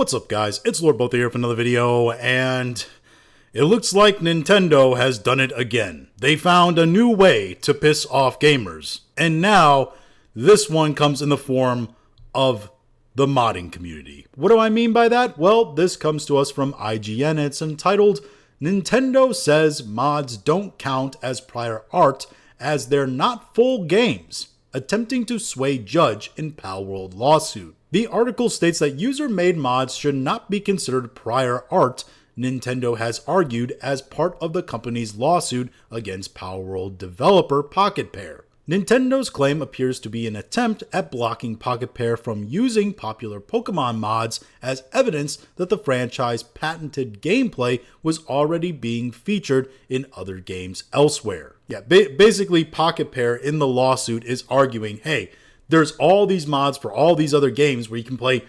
What's up, guys? It's Lord Botha here for another video, and it looks like Nintendo has done it again. They found a new way to piss off gamers, and now this one comes in the form of the modding community. What do I mean by that? Well, this comes to us from IGN. It's entitled, "Nintendo says mods don't count as prior art as they're not full games, attempting to sway judge in Palworld lawsuit." The article states that user-made mods should not be considered prior art, Nintendo has argued as part of the company's lawsuit against Palworld developer Pocketpair. Nintendo's claim appears to be an attempt at blocking Pocketpair from using popular Pokemon mods as evidence that the franchise patented gameplay was already being featured in other games elsewhere. Basically Pocketpair in the lawsuit is arguing, hey, there's all these mods for all these other games where you can play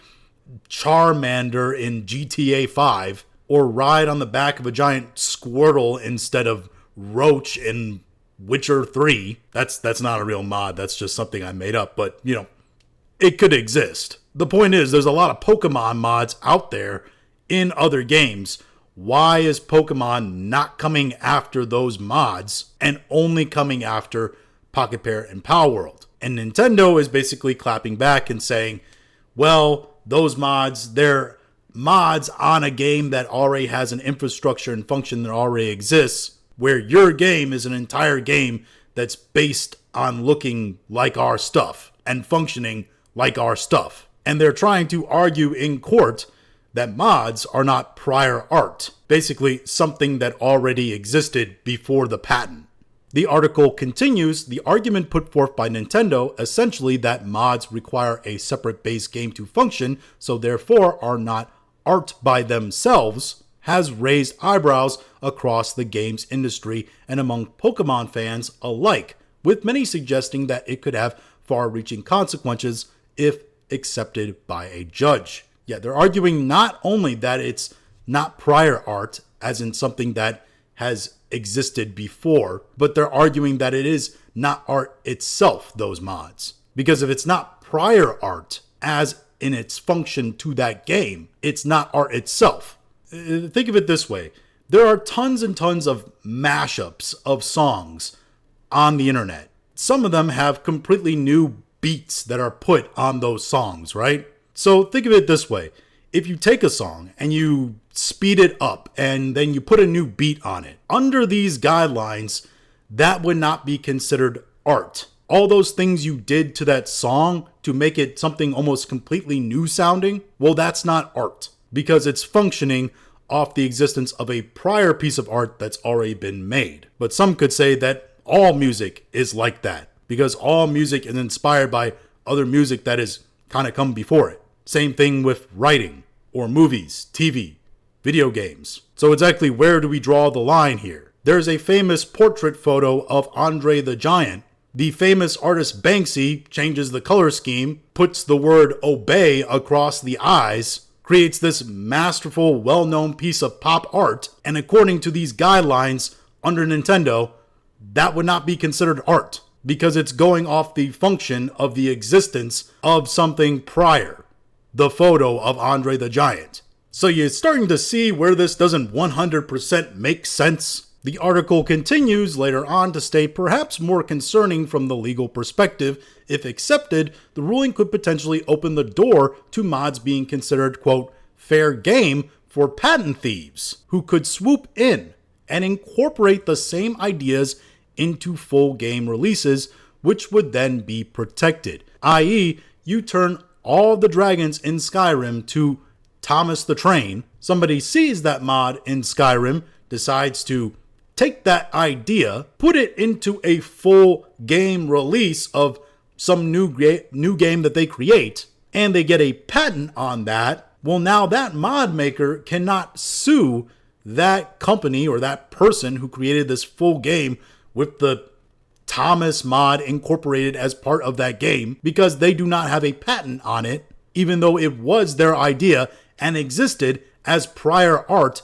Charmander in GTA 5 or ride on the back of a giant Squirtle instead of Roach in Witcher 3. That's not a real mod. That's just something I made up, but you know, it could exist. The point is there's a lot of Pokemon mods out there in other games. Why is Pokemon not coming after those mods and only coming after Pocketpair and Palworld? And Nintendo is basically clapping back and saying, well, those mods, they're mods on a game that already has an infrastructure and function that already exists, where your game is an entire game that's based on looking like our stuff and functioning like our stuff. And they're trying to argue in court that mods are not prior art, basically something that already existed before the patent. The article continues, the argument put forth by Nintendo, essentially that mods require a separate base game to function, so therefore are not art by themselves, has raised eyebrows across the games industry and among Pokemon fans alike, with many suggesting that it could have far-reaching consequences if accepted by a judge. Yeah, they're arguing not only that it's not prior art, as in something that has existed before, but they're arguing that it is not art itself, those mods. Because if it's not prior art, as in its function to that game, it's not art itself. Think of it this way. There are tons and tons of mashups of songs on the internet. Some of them have completely new beats that are put on those songs, right? So think of it this way. If you take a song and you speed it up and then you put a new beat on it, under these guidelines, that would not be considered art. All those things you did to that song to make it something almost completely new sounding, well, that's not art because it's functioning off the existence of a prior piece of art that's already been made. But some could say that all music is like that because all music is inspired by other music that has kind of come before it. Same thing with writing or movies, TV, video games. So exactly where do we draw the line here? There's a famous portrait photo of Andre the Giant. The famous artist Banksy changes the color scheme, puts the word obey across the eyes, creates this masterful, well-known piece of pop art, and according to these guidelines under Nintendo, that would not be considered art because it's going off the function of the existence of something prior. The photo of Andre the Giant. So you're starting to see where this doesn't 100% make sense. The article continues later on to state perhaps more concerning from the legal perspective, if accepted, the ruling could potentially open the door to mods being considered, quote, fair game for patent thieves, who could swoop in and incorporate the same ideas into full game releases, which would then be protected, i.e., you turn all the dragons in Skyrim to Thomas the Train. Somebody sees that mod in Skyrim, decides to take that idea, put it into a full game release of some new game that they create, and they get a patent on that. Well, now that mod maker cannot sue that company or that person who created this full game with the Thomas mod incorporated as part of that game because they do not have a patent on it, even though it was their idea and existed as prior art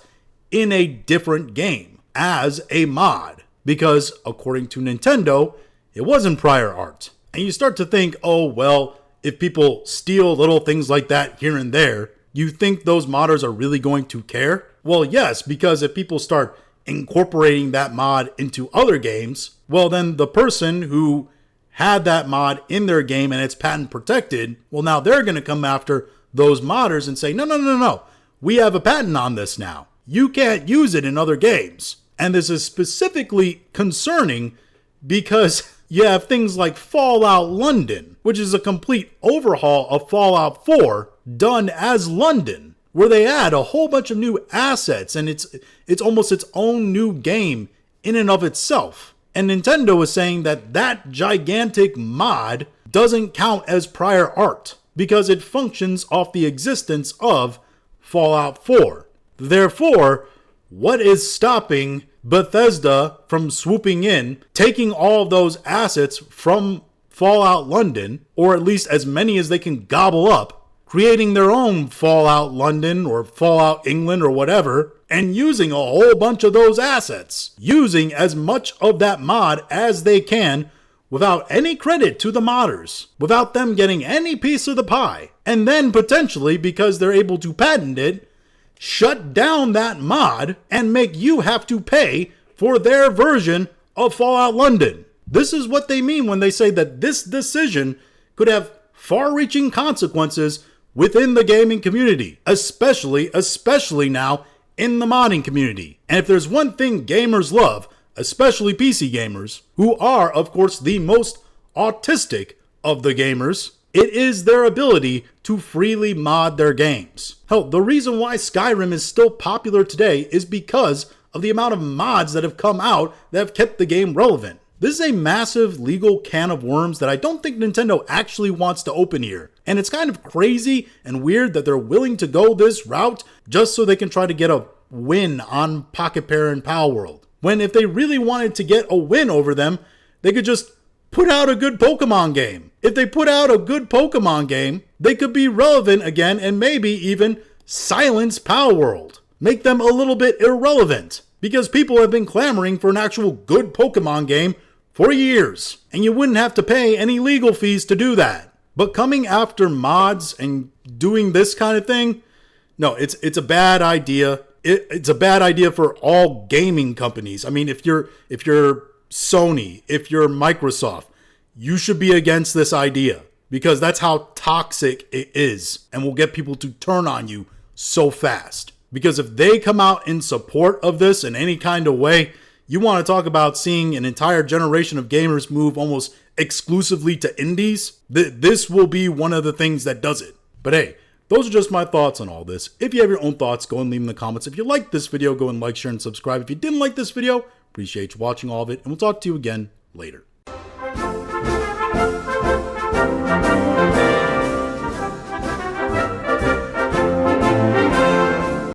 in a different game as a mod. Because according to Nintendo, it wasn't prior art. And you start to think, oh, well, if people steal little things like that here and there, You think those modders are really going to care? Well, yes, because if people start incorporating that mod into other games, well, then the person who had that mod in their game and it's patent protected, well, now they're going to come after those modders and say, no, we have a patent on this now. You can't use it in other games. And this is specifically concerning because you have things like Fallout London, which is a complete overhaul of Fallout 4 done as London, where they add a whole bunch of new assets, and it's almost its own new game in and of itself. And Nintendo is saying that that gigantic mod doesn't count as prior art because it functions off the existence of Fallout 4. Therefore, what is stopping Bethesda from swooping in, taking all of those assets from Fallout London, or at least as many as they can gobble up, creating their own Fallout London or Fallout England or whatever, and using a whole bunch of those assets, using as much of that mod as they can without any credit to the modders, without them getting any piece of the pie, and then potentially, because they're able to patent it, shut down that mod and make you have to pay for their version of Fallout London. This is what they mean when they say that this decision could have far-reaching consequences within the gaming community, especially now in the modding community. And if there's one thing gamers love, especially PC gamers, who are, of course, the most autistic of the gamers, it is their ability to freely mod their games. Hell, the reason why Skyrim is still popular today is because of the amount of mods that have come out that have kept the game relevant. This is a massive legal can of worms that I don't think Nintendo actually wants to open here. And it's kind of crazy and weird that they're willing to go this route just so they can try to get a win on Pocketpair and Palworld. When if they really wanted to get a win over them, they could just put out a good Pokemon game. If they put out a good Pokemon game, they could be relevant again and maybe even silence Palworld. Make them a little bit irrelevant. Because people have been clamoring for an actual good Pokemon game for years. And you wouldn't have to pay any legal fees to do that. But coming after mods and doing this kind of thing, no, it's a bad idea. It's a bad idea for all gaming companies. I mean, if you're Sony, if you're Microsoft, you should be against this idea because that's how toxic it is and will get people to turn on you so fast. Because if they come out in support of this in any kind of way, you want to talk about seeing an entire generation of gamers move almost exclusively to indies, this will be one of the things that does it. But hey, those are just my thoughts on all this. If you have your own thoughts, go and leave them in the comments. If you liked this video, go and like, share, and subscribe. If you didn't like this video, appreciate you watching all of it, and we'll talk to you again later.